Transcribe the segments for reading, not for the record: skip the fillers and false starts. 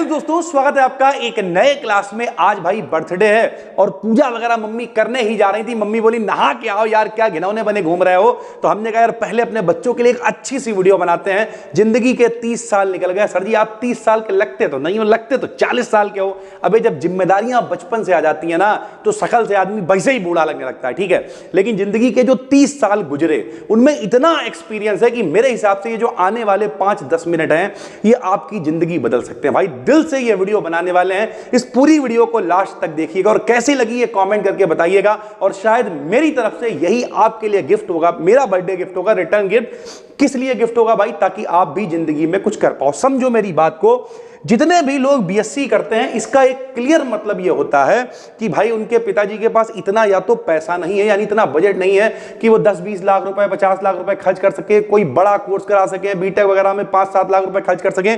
दोस्तों, स्वागत है आपका एक नए क्लास में। आज भाई बर्थडे है और पूजा वगैरह मम्मी करने ही जा रही थी। मम्मी बोली नहा के आओ यार, क्या घिनौने बने घूम रहे हो। तो हमने कहा यार पहले अपने बच्चों के लिए एक अच्छी सी वीडियो बनाते हैं। जिंदगी के 30 साल निकल गए। सर जी आप 30 साल के लगते तो नहीं हो, लगते तो 40 साल के हो। अबे जब जिम्मेदारियां बचपन से आ जाती है ना तो शकल से आदमी वैसे ही बूढ़ा लगने लगता है, ठीक है। लेकिन जिंदगी के जो 30 साल गुजरे उनमें इतना एक्सपीरियंस है कि मेरे हिसाब से ये जो आने वाले 5-10 मिनट हैं ये आपकी जिंदगी बदल सकते हैं। भाई दिल से ये वीडियो बनाने वाले हैं। इस पूरी वीडियो को लास्ट तक देखिएगा और कैसी लगी ये कमेंट करके बताइएगा। और शायद मेरी तरफ से यही आपके लिए गिफ्ट होगा, मेरा बर्थडे गिफ्ट होगा, रिटर्न गिफ्ट। किस लिए गिफ्ट होगा भाई? ताकि आप भी जिंदगी में कुछ कर पाओ। समझो मेरी बात को। जितने भी लोग बीएससी करते हैं इसका एक क्लियर मतलब यह होता है कि भाई उनके पिताजी के पास इतना या तो पैसा नहीं है, यानी इतना बजट नहीं है कि वो 10-20 लाख रुपए 50 लाख रुपए खर्च कर सके, कोई बड़ा कोर्स करा सके, बीटेक वगैरह में 5-7 लाख रुपए खर्च कर सके।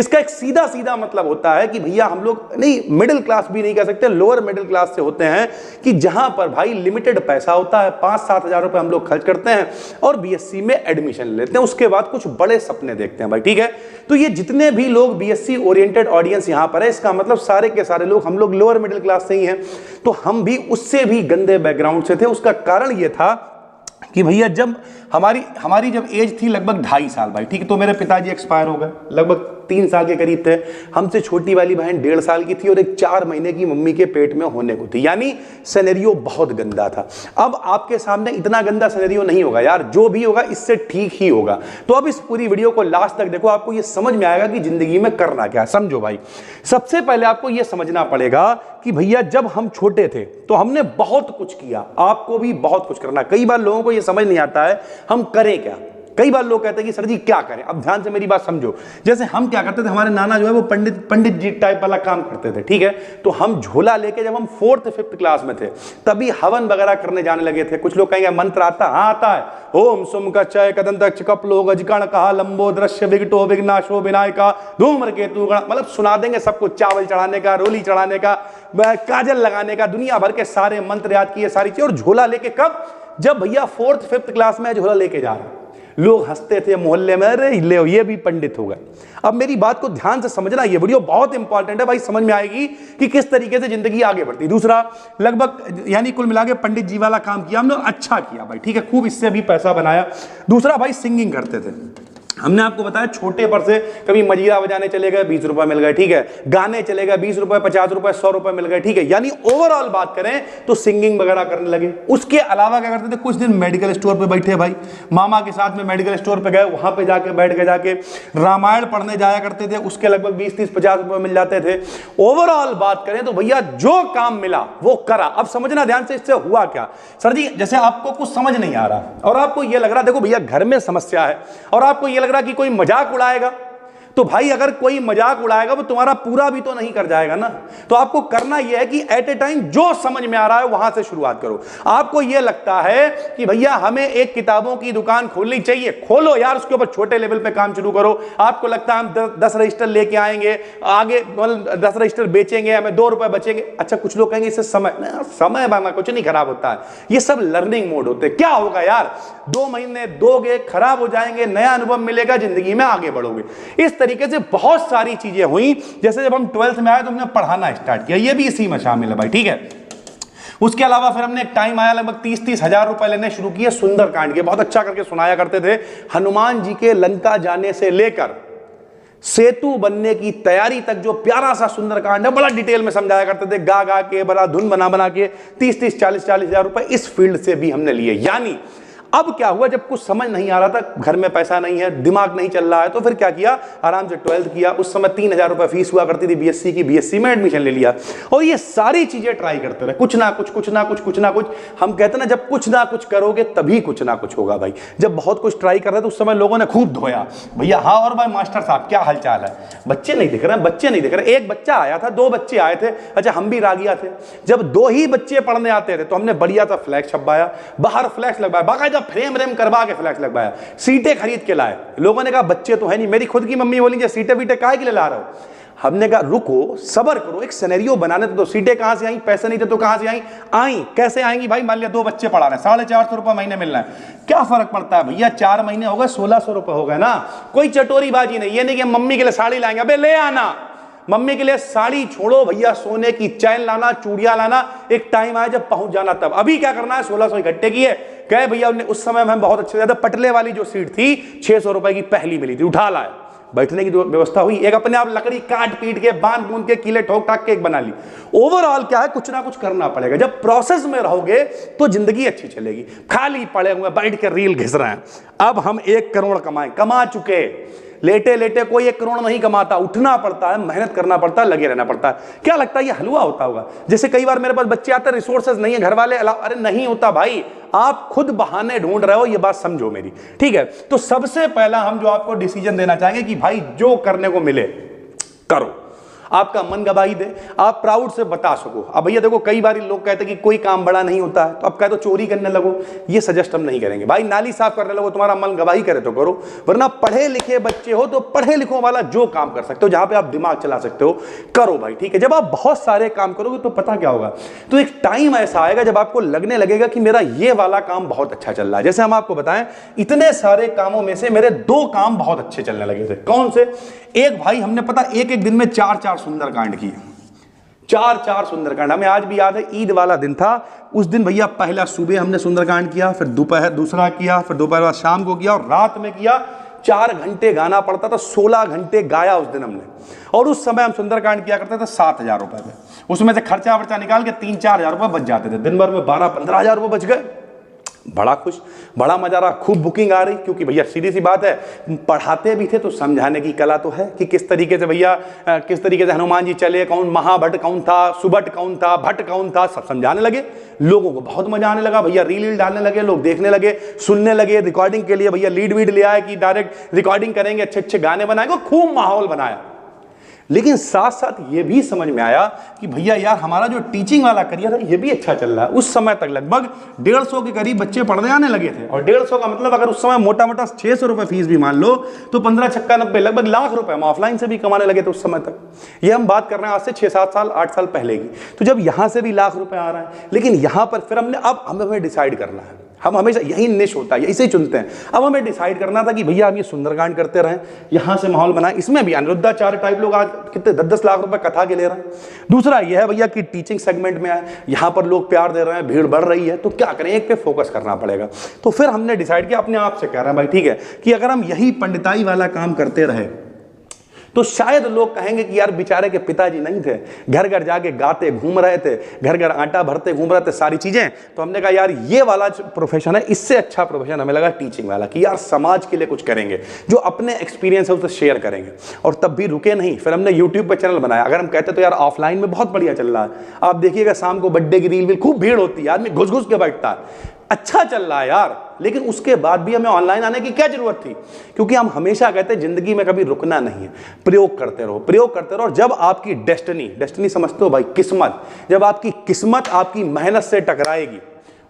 इसका एक सीधा सीधा मतलब होता है कि भैया हम लोग नहीं, मिडिल क्लास भी नहीं कह सकते, लोअर मिडिल क्लास से होते हैं कि जहां पर भाई लिमिटेड पैसा होता है, 5-7 हजार रुपए हम लोग खर्च करते हैं और बीएससी में एडमिशन लेते हैं। उसके बाद कुछ बड़े सपने देखते हैं भाई, ठीक है। तो ये जितने भी लोग बीएससी ओरिएंटेड ऑडियंस यहां पर है, इसका मतलब सारे के सारे लोग, हम लोग लोअर मिडिल क्लास से ही हैं। तो हम भी उससे भी गंदे बैकग्राउंड से थे। उसका कारण यह था कि भैया जब हमारी जब एज थी लगभग 2.5 साल भाई, ठीक है, तो मेरे पिताजी एक्सपायर हो गए, लगभग 3 साल के करीब थे। हमसे छोटी वाली बहन 1.5 साल की थी और एक 4 महीने की मम्मी के पेट में होने को थी। यानी सिनेरियो बहुत गंदा था। अब आपके सामने इतना गंदा सिनेरियो नहीं होगा यार, जो भी होगा इससे ठीक ही होगा। तो अब इस पूरी वीडियो को लास्ट तक देखो, आपको यह समझ में आएगा कि जिंदगी में करना क्या है। समझो भाई, सबसे पहले आपको यह समझना पड़ेगा कि भैया जब हम छोटे थे तो हमने बहुत कुछ किया, आपको भी बहुत कुछ करना। कई बार लोगों को यह समझ नहीं आता है हम करें क्या। कई बार लोग कहते हैं कि सर जी क्या करें। अब ध्यान से मेरी बात समझो। जैसे हम क्या करते थे, हमारे नाना जो है वो पंडित जी टाइप वाला काम करते थे, ठीक है। तो हम झोला लेके जब हम 4th-5th क्लास में थे तभी हवन वगैरह करने जाने लगे थे। कुछ लोग कहेंगे मंत्र आता, हाँ आता है। ओम सुम कच्चय कदंत कपलो गजकण कहा लंबो दृश्य विघटो विघ्नाशो विनायका धूम्र केतु गण, मतलब सुना देंगे सबको। चावल चढ़ाने का, रोली चढ़ाने का, काजल लगाने का, दुनिया भर के सारे मंत्र याद किए, सारी चीज। और झोला लेके कब? जब भैया 4th-5th क्लास में झोला लेके जा रहे। लोग हंसते थे मोहल्ले में, अरे ले ये भी पंडित हो गए। अब मेरी बात को ध्यान से समझना, ये वीडियो बहुत इंपॉर्टेंट है भाई, समझ में आएगी कि किस तरीके से जिंदगी आगे बढ़ती। दूसरा, लगभग यानी कुल मिला के पंडित जी वाला काम किया हमने, अच्छा किया भाई, ठीक है, खूब इससे भी पैसा बनाया। दूसरा भाई सिंगिंग करते थे। हमने आपको बताया छोटे पर से कभी मजीरा बजाने चले गए, 20 रुपए मिल गए, ठीक है। गाने चले गए, 20 रुपए 50 रुपए 100 रुपए मिल गए, ठीक है। यानी ओवरऑल बात करें तो सिंगिंग वगैरह करने लगे। उसके अलावा क्या करते थे, कुछ दिन मेडिकल स्टोर पे बैठे भाई, मामा के साथ में मेडिकल स्टोर पे गए, वहां पे जाके बैठ के जाके रामायण पढ़ने जाया करते थे। उसके लगभग 20-30-50 रुपए मिल जाते थे। ओवरऑल बात करें तो भैया जो काम मिला वो करा। अब समझना ध्यान से, इससे हुआ क्या सर जी, जैसे आपको कुछ समझ नहीं आ रहा और आपको यह लग रहा, देखो भैया घर में समस्या है और आपको यह लग रहा कि कोई मजाक उड़ाएगा, तो भाई अगर कोई मजाक उड़ाएगा वो तुम्हारा पूरा भी तो नहीं कर जाएगा ना। तो आपको करना यह है कि एट ए टाइम जो समझ में आ रहा है वहां से शुरुआत करो। आपको यह लगता है कि भैया हमें एक किताबों की दुकान खोलनी चाहिए, खोलो यार, उसके ऊपर छोटे लेवल पे काम शुरू करो। आपको लगता है हम 10 रजिस्टर लेके आएंगे, आगे 10 रजिस्टर बेचेंगे, हमें 2 रुपए बचेंगे। अच्छा, कुछ लोग कहेंगे इससे समय बाना कुछ नहीं खराब होता है, ये सब लर्निंग मोड होते हैं। क्या होगा यार, 2 महीने दोगे, खराब हो जाएंगे, नया अनुभव मिलेगा, जिंदगी में आगे बढ़ोगे। इस तरीके से बहुत सारी चीजें हुई। जैसे जब हम 12th में आए तो हमने पढ़ाना स्टार्ट किया, ये भी इसी में शामिल है भाई, ठीक है। उसके अलावा फिर हमने एक टाइम आया, लगभग 30-30 हजार रुपए लेने शुरू किए सुंदरकांड के। बहुत अच्छा करके सुनाया करते थे। हनुमान जी के लंका जाने से लेकर सेतु बनने की तैयारी तक जो प्यारा सा सुंदरकांड है, बड़ा डिटेल में समझाया करते थे, गा गा के, बड़ा धुन बना बना के। 30-30 40-40 हजार रुपए इस फील्ड से भी हमने लिए। यानी अब क्या हुआ, जब कुछ समझ नहीं आ रहा था, घर में पैसा नहीं है, दिमाग नहीं चल रहा है, तो फिर क्या किया, आराम से 12th किया। उस समय 3,000 रुपए फीस हुआ करती थी बीएससी की, बीएससी में एडमिशन ले लिया और ये सारी चीजें ट्राई करते रहे, कुछ ना कुछ। हम कहते ना जब कुछ ना कुछ करोगे तभी कुछ ना कुछ होगा भाई। जब बहुत कुछ ट्राई कर रहे थे उस समय लोगों ने खूब धोया भैया, हाँ और भाई मास्टर साहब क्या हालचाल है, बच्चे नहीं दिख रहे। एक बच्चा आया था, 2 बच्चे आए थे, अच्छा हम भी रागिया थे। जब 2 ही बच्चे पढ़ने आते थे तो हमने बढ़िया सा फ्लैक्स छपवाया, बाहर फ्लैक्स लगवाया, बाकायदा फ्रेम करवा के फ्लैक्स लगवाया, सीटें खरीद के लाए। लोगों ने कहा बच्चे तो है नहीं, मेरी खुद की मम्मी बोली सीटें बीटे काहे के लिए ला रहे हो। हमने कहा रुको, सबर करो, एक सिनेरियो बनाने तो सीटें कहां से आई, पैसे नहीं थे तो कहां से आई, कैसे आएंगी भाई। मान लिया 2 बच्चे पढ़ा रहे, 450 रुपए महीने मिल रहा है, क्या फर्क पड़ता है भैया, 4 महीने हो गए 1600 रुपए हो गए ना। कोई चटोरी बाजी नहीं, ये नहीं कि मम्मी के लिए साड़ी लाएंगे, अबे ले आना मम्मी के लिए साड़ी छोड़ो भैया, सोने की चैन लाना, चूड़ियां लाना, एक टाइम आया जब पहुंच जाना तब। अभी क्या करना है, 1600 इकट्ठे किए, कहे भैया उस समय में बहुत अच्छे ज्यादा पटले वाली जो सीट थी 600 रुपए की पहली मिली थी, उठा लाए, बैठने की व्यवस्था हुई, एक अपने आप लकड़ी काट पीट के बांध बूंद के कीले ठोक ठाक के एक बना ली। ओवरऑल क्या है, कुछ ना कुछ करना पड़ेगा। जब प्रोसेस में रहोगे तो जिंदगी अच्छी चलेगी। खाली पड़े हुए बैठ के रील घिस रहे हैं, अब हम 1 करोड़ कमाएं, कमा चुके, लेटे लेटे कोई 1 करोड़ नहीं कमाता, उठना पड़ता है, मेहनत करना पड़ता है, लगे रहना पड़ता है। क्या लगता है ये हलवा होता होगा? जैसे कई बार मेरे पास बच्चे आते हैं, रिसोर्सेज नहीं है, घर वाले अरे नहीं होता भाई, आप खुद बहाने ढूंढ रहे हो, ये बात समझो मेरी, ठीक है। तो सबसे पहला हम जो आपको डिसीजन देना चाहेंगे कि भाई जो करने को मिले करो, आपका मन गवाही दे, आप प्राउड से बता सको। अब भैया देखो, कई बार लोग कहते हैं कि कोई काम बड़ा नहीं होता है, तो अब कह तो चोरी करने लगो, ये सजेस्ट हम नहीं करेंगे। भाई नाली साफ करने लगो, तुम्हारा मन गवाही करे तो करो, वरना पढ़े लिखे बच्चे हो तो पढ़े लिखों वाला जो काम कर सकते हो, जहां पे आप दिमाग चला सकते हो, करो भाई, ठीक है। जब आप बहुत सारे काम करोगे तो पता क्या होगा, तो एक टाइम ऐसा आएगा जब आपको लगने लगेगा कि मेरा ये वाला काम बहुत अच्छा चल रहा है। जैसे हम आपको बताएं, इतने सारे कामों में से मेरे 2 काम बहुत अच्छे चलने लगे थे। कौन से? एक भाई हमने पता एक दिन में 4 सुंदरकांड किए, 4 सुंदरकांड। हमें आज भी याद है, ईद वाला दिन था, उस दिन भैया पहला सुबह हमने सुंदरकांड किया, फिर दोपहर दूसरा किया, फिर दोपहर बाद शाम को किया और रात में किया। 4 घंटे गाना पड़ता था, 16 घंटे गाया उस दिन हमने। और उस समय हम सुंदरकांड किया करते थे 7,000 रुपए में, उसमें से खर्चा वर्चा निकाल के 3-4 हजार रुपए बच जाते थे। दिन भर में 12-15 हजार रुपए बच गए। बड़ा खुश, बड़ा मजा रहा, खूब बुकिंग आ रही, क्योंकि भैया सीधी सी बात है, पढ़ाते भी थे तो समझाने की कला तो है कि किस तरीके से भैया, किस तरीके से हनुमान जी चले, कौन महाभट्ट कौन था, सुबट कौन था, भट्ट कौन था, सब समझाने लगे। लोगों को बहुत मजा आने लगा भैया, रील डालने लगे, लोग देखने लगे, सुनने लगे। रिकॉर्डिंग के लिए भैया लीड वीड ले आए कि डायरेक्ट रिकॉर्डिंग करेंगे, अच्छे अच्छे गाने बनाएंगे, खूब माहौल बनाया। लेकिन साथ साथ ये भी समझ में आया कि भैया यार हमारा जो टीचिंग वाला करियर है ये भी अच्छा चल रहा है। उस समय तक लगभग 150 के करीब बच्चे पढ़ने आने लगे थे, और 150 का मतलब अगर उस समय मोटा मोटा 600 रुपए फीस भी मान लो तो 15 छक्का 90 लगभग लाख रुपए हम ऑफलाइन से भी कमाने लगे थे उस समय तक। ये हम बात कर रहे हैं आज से 6-7 साल 8 साल पहले की। तो जब यहां से भी लाख रुपए आ रहा है, लेकिन यहां पर फिर हमने अब हमें डिसाइड करना है, हम हमेशा यही निश होता है, इसे चुनते हैं। अब हमें डिसाइड करना था कि भैया हम ये सुंदरकांड करते रहें, यहां से माहौल बनाएं। इसमें भी अनिरुद्धाचार्य टाइप लोग आज कितने 10-10 लाख रुपए कथा के ले रहे हैं। दूसरा यह है भैया कि टीचिंग सेगमेंट में आए, यहां पर लोग प्यार दे रहे हैं, भीड़ बढ़ रही है, तो क्या करें, एक पे फोकस करना पड़ेगा। तो फिर हमने डिसाइड किया, अपने आप से कह रहे हैं भाई ठीक है कि अगर हम यही पंडिताई वाला काम करते रहे तो शायद लोग कहेंगे कि यार बेचारे के पिताजी नहीं थे, घर घर जाके गाते घूम रहे थे, घर घर आटा भरते घूम रहे थे, सारी चीजें। तो हमने कहा यार ये वाला प्रोफेशन है, इससे अच्छा प्रोफेशन हमें लगा टीचिंग वाला, कि यार समाज के लिए कुछ करेंगे, जो अपने एक्सपीरियंस है उसे शेयर करेंगे। और तब भी रुके नहीं, फिर हमने यूट्यूब पर चैनल बनाया। अगर हम कहते तो यार ऑफलाइन में बहुत बढ़िया चल रहा है, आप देखिएगा शाम को बर्थडे की रील भी खूब भीड़ होती है, आदमी घुस घुस के बैठता है, अच्छा चल रहा है यार। लेकिन उसके बाद भी हमें ऑनलाइन आने की क्या जरूरत थी, क्योंकि हम हमेशा कहते हैं जिंदगी में कभी रुकना नहीं है, प्रयोग करते रहो, प्रयोग करते रहो। और जब आपकी डेस्टिनी समझते हो भाई, किस्मत, जब आपकी किस्मत आपकी मेहनत से टकराएगी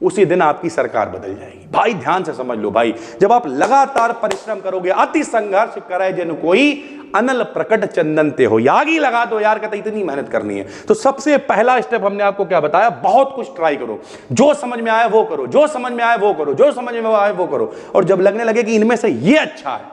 उसी दिन आपकी सरकार बदल जाएगी। भाई ध्यान से समझ लो भाई, जब आप लगातार परिश्रम करोगे, अति संघर्ष करे जन कोई, अनल प्रकट चंदन ते हो, यागी लगा दो यार, कहते इतनी मेहनत करनी है। तो सबसे पहला स्टेप हमने आपको क्या बताया, बहुत कुछ ट्राई करो, जो समझ में आया वो करो, जो समझ में आया वो करो, जो समझ में आया वो करो। और जब लगने लगे कि इनमें से ये अच्छा है,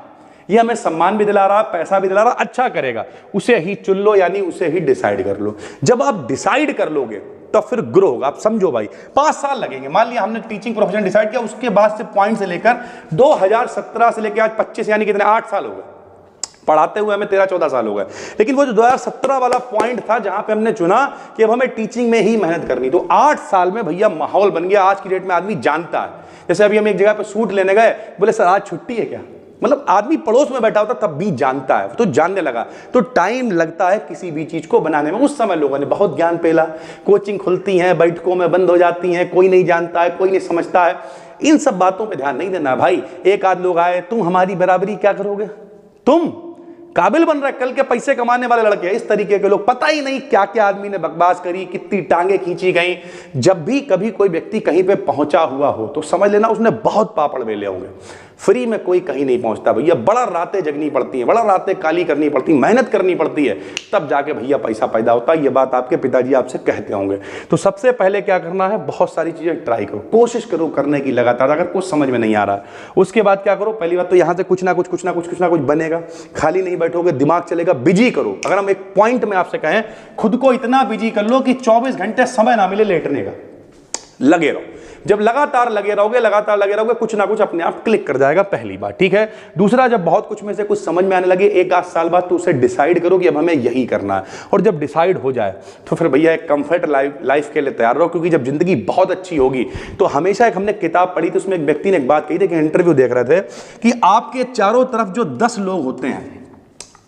ये हमें सम्मान भी दिला रहा, पैसा भी दिला रहा, अच्छा करेगा, उसे ही चुन लो, यानी उसे ही डिसाइड कर लो। जब आप डिसाइड कर लोगे तो फिर ग्रो होगा। आप समझो भाई 5 साल लगेंगे। मान लिया हमने टीचिंग प्रोफेशन डिसाइड किया, उसके बाद से पॉइंट से लेकर 2017 से लेकर आज 25 यानी कितने 8 साल हो गए, पढ़ाते हुए हमें 13-14 साल हो गए। लेकिन वो जो 2017 वाला पॉइंट था जहां पे हमने चुना कि अब हमें टीचिंग में ही मेहनत करनी, तो 8 साल में भैया माहौल बन गया। आज की डेट में आदमी जानता है। जैसे अभी हम एक जगह पे सूट लेने गए, बोले सर आज छुट्टी है क्या, मतलब आदमी पड़ोस में बैठा होता तब भी जानता है, तो जानने लगा। तो टाइम लगता है किसी भी चीज को बनाने में। उस समय लोगों ने बहुत ज्ञान पेला, कोचिंग खुलती हैं, बैठकों में बंद हो जाती हैं, कोई नहीं जानता है, कोई नहीं समझता है। इन सब बातों पे ध्यान नहीं देना भाई। एक आध लोग आए, तुम हमारी बराबरी क्या करोगे, तुम काबिल बन रहे, कल के पैसे कमाने वाले लड़के। इस तरीके के लोग, पता ही नहीं क्या क्या आदमी ने बकवास करी, कितनी टांगे खींची गई। जब भी कभी कोई व्यक्ति कहीं पे पहुंचा हुआ हो तो समझ लेना उसने बहुत पापड़ बेले होंगे। फ्री में कोई कहीं नहीं पहुंचता भैया, बड़ा रातें जगनी पड़ती हैं, बड़ा रातें काली करनी पड़ती, मेहनत करनी पड़ती है, तब जाके भैया पैसा पैदा होता है। ये बात आपके पिताजी आपसे कहते होंगे। तो सबसे पहले क्या करना है, बहुत सारी चीजें ट्राई करो, कोशिश करो करने की लगातार। अगर कुछ समझ में नहीं आ रहा है उसके बाद क्या करो, पहली बात तो यहां से कुछ ना कुछ बनेगा, खाली नहीं बैठोगे, दिमाग चलेगा, बिजी करो। अगर हम एक पॉइंट में आपसे कहें, खुद को इतना बिजी कर लो कि 24 घंटे समय ना मिले लेटने का, लगे रहो। जब लगातार लगे रहोगे कुछ ना कुछ अपने आप क्लिक कर जाएगा, पहली बात, ठीक है। दूसरा, जब बहुत कुछ में से कुछ समझ में आने लगे, एक आध साल बाद तो उसे डिसाइड करो कि अब हमें यही करना है। और जब डिसाइड हो जाए तो फिर भैया एक कंफर्ट लाइफ के लिए तैयार रहो, क्योंकि जब जिंदगी बहुत अच्छी होगी तो हमेशा एक हमने किताब पढ़ी थी, उसमें एक व्यक्ति ने एक बात कही थी कि इंटरव्यू देख रहे थे कि आपके चारों तरफ जो 10 लोग होते हैं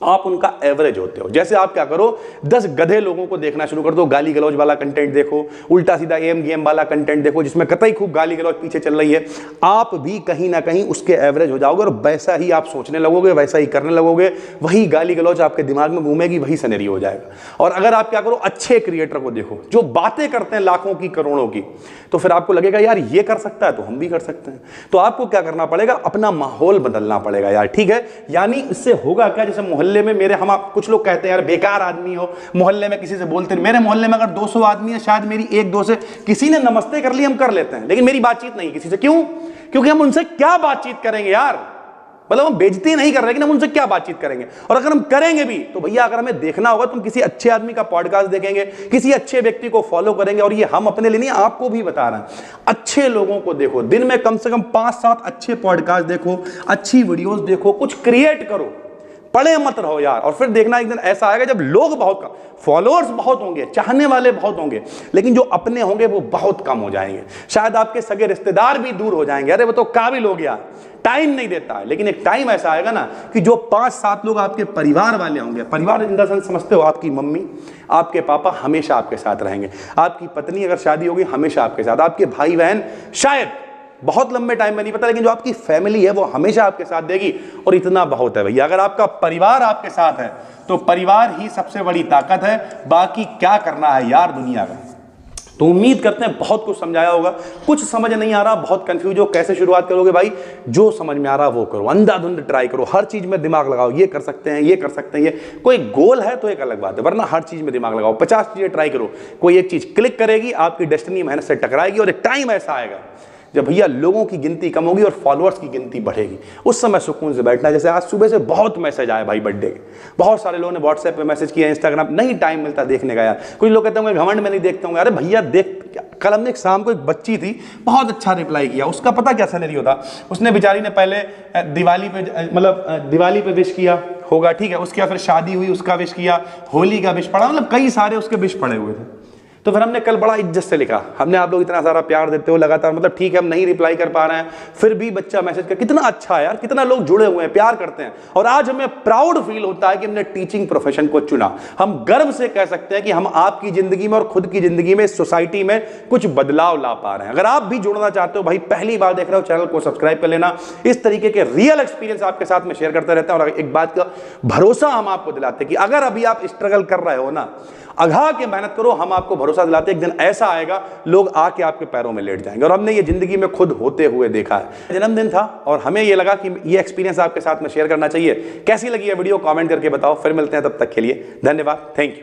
आप उनका एवरेज होते हो। जैसे आप क्या करो, 10 गधे लोगों को देखना शुरू कर दो, गाली गलौज वाला कंटेंट देखो, उल्टा सीधा एम गेम वाला कंटेंट देखो जिसमें कतई खूब गाली गलौज पीछे चल रही है, आप भी कहीं ना कहीं उसके एवरेज हो जाओगे और वैसा ही आप सोचने लगोगे, वैसा ही करने लगोगे, वही गाली गलौज आपके दिमाग में घूमेगी, वही सिनेरियो हो जाएगा। और अगर आप क्या करो, अच्छे क्रिएटर को देखो जो बातें करते हैं लाखों की करोड़ों की, तो फिर आपको लगेगा यार ये कर सकता है तो हम भी कर सकते हैं। तो आपको क्या करना पड़ेगा, अपना माहौल बदलना पड़ेगा यार, ठीक है। यानी इससे होगा क्या, जैसे मोहल्ले में मेरे हम कुछ लोग कहते हैं यार बेकार आदमी हो, मोहल्ले में किसी से बोलते नहीं। मेरे मोहल्ले में अगर 200 आदमी है, शायद मेरी 1-2 से किसी ने नमस्ते कर ली, हम कर लेते हैं, लेकिन मेरी बातचीत नहीं किसी से। क्यों? क्योंकि हम उनसे क्या बातचीत करेंगे यार, मतलब हम बेइज्जती नहीं कर रहे, लेकिन हम उनसे क्या बातचीत करेंगे। और अगर हम करेंगे भी तो भैया अगर हमें देखना होगा तो हम किसी अच्छे आदमी का पॉडकास्ट देखेंगे, किसी अच्छे व्यक्ति को फॉलो करेंगे। और ये हम अपने लिए नहीं, आपको भी बता रहे हैं, अच्छे लोगों को देखो, दिन में कम से कम 5-7 अच्छे पॉडकास्ट देखो, अच्छी वीडियोस देखो, कुछ क्रिएट करो, पड़े मत रहो यार। और फिर देखना एक दिन ऐसा आएगा जब लोग बहुत, फॉलोअर्स बहुत होंगे, चाहने वाले बहुत होंगे, लेकिन जो अपने होंगे वो बहुत कम हो जाएंगे। शायद आपके सगे रिश्तेदार भी दूर हो जाएंगे, अरे वो तो काबिल हो गया, टाइम नहीं देता है। लेकिन एक टाइम ऐसा आएगा ना कि जो 5-7 लोग आपके परिवार वाले होंगे, परिवार इन द सेंस समझते हो, आपकी मम्मी, आपके पापा हमेशा आपके साथ रहेंगे, आपकी पत्नी अगर शादी होगी हमेशा आपके साथ, आपके भाई बहन शायद बहुत लंबे टाइम में नहीं पता, लेकिन जो आपकी फैमिली है वो हमेशा आपके साथ देगी। और इतना बहुत है भैया, अगर आपका परिवार आपके साथ है तो परिवार ही सबसे बड़ी ताकत है। बाकी क्या करना है यार दुनिया का। तो उम्मीद करते हैं बहुत कुछ समझाया होगा। कुछ समझ नहीं आ रहा, बहुत कंफ्यूज हो, कैसे शुरुआत करोगे भाई, जो समझ में आ रहा वो करो, अंधाधुंध ट्राई करो, हर चीज में दिमाग लगाओ, ये कर सकते हैं, ये कर सकते हैं। ये कोई गोल है तो एक अलग बात है, वरना हर चीज में दिमाग लगाओ, 50 चीजें ट्राई करो, कोई एक चीज क्लिक करेगी, आपकी डेस्टिनी मेहनत से टकराएगी। और एक टाइम ऐसा आएगा जब भैया लोगों की गिनती कम होगी और फॉलोअर्स की गिनती बढ़ेगी, उस समय सुकून से बैठना। जैसे आज सुबह से बहुत मैसेज आए भाई बर्थडे के, बहुत सारे लोगों ने व्हाट्सएप पे मैसेज किया, इंस्टाग्राम, नहीं टाइम मिलता देखने का यार। कुछ लोग कहते होंगे घमंड में नहीं देखता हूँ, अरे भैया देख, कल हमने एक शाम को एक बच्ची थी, बहुत अच्छा रिप्लाई किया, उसका पता क्या सिनेरियो था, उसने बेचारी ने पहले दिवाली पे, मतलब दिवाली पे विश किया होगा, ठीक है, उसके बाद फिर शादी हुई उसका विश किया, होली का विश पड़ा, मतलब कई सारे उसके विश पड़े हुए थे। तो फिर हमने कल बड़ा इज्जत से लिखा, हमने आप लोग इतना सारा प्यार देते हो लगातार, मतलब ठीक है हम नहीं रिप्लाई कर पा रहे हैं, फिर भी बच्चा मैसेज कर, कितना अच्छा है यार, कितना लोग जुड़े हुए हैं, प्यार करते हैं। और आज हमें प्राउड फील होता है कि हमने टीचिंग प्रोफेशन को चुना। हम गर्व से कह सकते हैं कि हम आपकी जिंदगी में और खुद की जिंदगी में, सोसाइटी में कुछ बदलाव ला पा रहे हैं। अगर आप भी जुड़ना चाहते हो भाई, पहली बार देख रहे हो, चैनल को सब्सक्राइब कर लेना। इस तरीके के रियल एक्सपीरियंस आपके साथ में शेयर करते रहते हैं। और एक बात का भरोसा हम आपको दिलाते हैं कि अगर अभी आप स्ट्रगल कर रहे हो ना, अघा के मेहनत करो, हम आपको भरोसा दिलाते हैं एक दिन ऐसा आएगा लोग आके आपके पैरों में लेट जाएंगे। और हमने ये जिंदगी में खुद होते हुए देखा है। जन्मदिन था और हमें ये लगा कि ये एक्सपीरियंस आपके साथ में शेयर करना चाहिए। कैसी लगी ये वीडियो कमेंट करके बताओ। फिर मिलते हैं, तब तक के लिए धन्यवाद, थैंक यू।